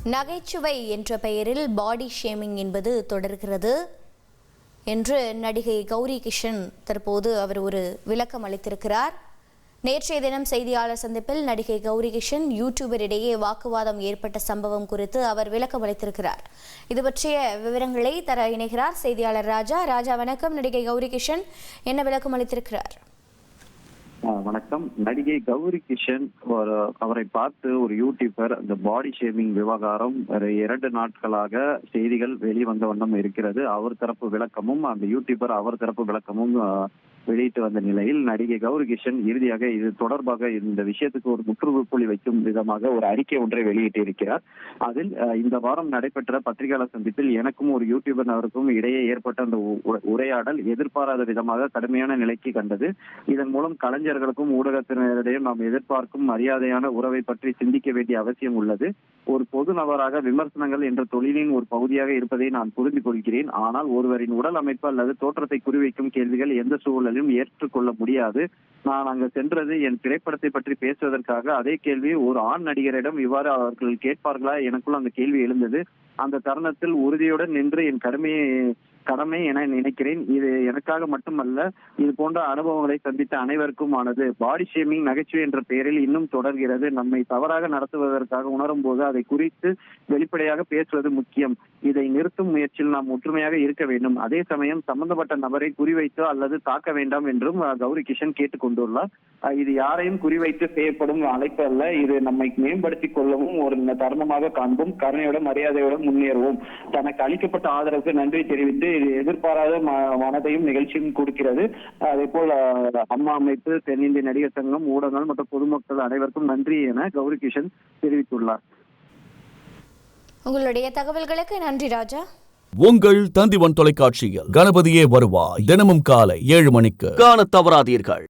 நகைச்சுவை என்ற பெயரில் பாடி ஷேமிங் என்பது தொடர்கிறது என்று நடிகை கௌரி கிஷன் தற்போது அவர் ஒரு விளக்கம் அளித்திருக்கிறார். நேற்றைய தினம் செய்தியாளர் சந்திப்பில் நடிகை கௌரி கிஷன் யூடியூபரிடையே வாக்குவாதம் ஏற்பட்ட சம்பவம் குறித்து அவர் விளக்கம் அளித்திருக்கிறார். இது பற்றிய விவரங்களை தர இணைகிறார் செய்தியாளர் ராஜா. ராஜா வணக்கம். நடிகை கௌரி கிஷன் என்ன விளக்கம் அளித்திருக்கிறார்? வணக்கம். நடிகை கௌரி கிஷன் அவரை பார்த்து ஒரு யூடியூபர் அந்த பாடி ஷேமிங் விவகாரம் 2 நாட்களாக செய்திகள் வெளிவந்த வண்ணம் இருக்கிறது. அவர் தரப்பு விளக்கமும் அந்த யூடியூபர் அவர் தரப்பு விளக்கமும் வெளியிட்டு வந்த நிலையில் நடிகை கௌரி கிஷன் இறுதியாக இது தொடர்பாக இந்த விஷயத்துக்கு ஒரு முற்றுப்புள்ளி வைக்கும் விதமாக ஒரு அறிக்கை ஒன்றை வெளியிட்டு இருக்கிறார். அதில் இந்த வாரம் நடைபெற்ற பத்திரிகையாளர் சந்திப்பில் எனக்கும் ஒரு யூடியூபருக்கும் இடையே ஏற்பட்ட அந்த உரையாடல் எதிர்பாராத விதமாக கடுமையான நிலைக்கு கண்டது. இதன் மூலம் கலைஞர்களுக்கும் ஊடகத்தினரிடையே நாம் எதிர்பார்க்கும் மரியாதையான உறவை பற்றி சிந்திக்க வேண்டிய அவசியம் உள்ளது. ஒரு பொது நபராக விமர்சனங்கள் என்ற தொழிலின் ஒரு பகுதியாக இருப்பதை நான் புரிந்து கொள்கிறேன். ஆனால் ஒருவரின் உடல் அமைப்பு அல்லது தோற்றத்தை குறிவைக்கும் கேள்விகள் எந்த சூழலிலும் ஏற்றுக்கொள்ள முடியாது. நான் அங்கு சென்றது என் திரைப்படத்தை பற்றி பேசுவதற்காக. அதே கேள்வி ஒரு ஆண் நடிகரிடம் இவ்வாறு அவர்கள் கேட்பார்களா? எனக்குள் அந்த கேள்வி எழுந்தது. அந்த தருணத்தில் உறுதியுடன் நின்று என் கடமை என நினைக்கிறேன். இது எனக்காக மட்டுமல்ல, இது போன்ற அனுபவங்களை சந்தித்த அனைவருக்கும் ஆனது. பாடி ஷேமிங் நகைச்சுவை என்ற பெயரில் இன்னும் தொடர்கிறது. நம்மை தவறாக நடத்துவதற்காக உணரும் போது அதை குறித்து வெளிப்படையாக பேசுவது முக்கியம். இதை நிறுத்தும் முயற்சியில் நாம் ஒற்றுமையாக இருக்க வேண்டும். அதே சமயம் சம்பந்தப்பட்ட நபரை குறிவைத்தோ அல்லது தாக்க வேண்டாம் என்றும் கௌரி கிஷன் கேட்டுக்கொண்டுள்ளார். இது யாரையும் குறிவைத்து செய்யப்படும் அழைப்பு அல்ல. இது நம்மை மேம்படுத்திக் கொள்ளவும் ஒரு தருணமாக காண்போம். கருணையோட மரியாதையோடு முன்னேறுவோம். தனக்கு அளிக்கப்பட்ட ஆதரவுக்கு நன்றி தெரிவித்து இது எதிர்பாராத மனதையும் நிகழ்ச்சியும் கொடுக்கிறது. அதே போல் அம்மா அமைப்பு, தென்னிந்திய நடிகர் சங்கம், ஊடகங்கள் மற்றும் பொதுமக்கள் அனைவருக்கும் நன்றி என கௌரி கிஷன் தெரிவித்துள்ளார். உங்களுடைய தகவல்களுக்கு நன்றி ராஜா. உங்கள் தந்திவன் தொலைக்காட்சியில் கணபதியே வருவாய் தினமும் காலை 7 மணிக்கு காணத் தவறாதீர்கள்.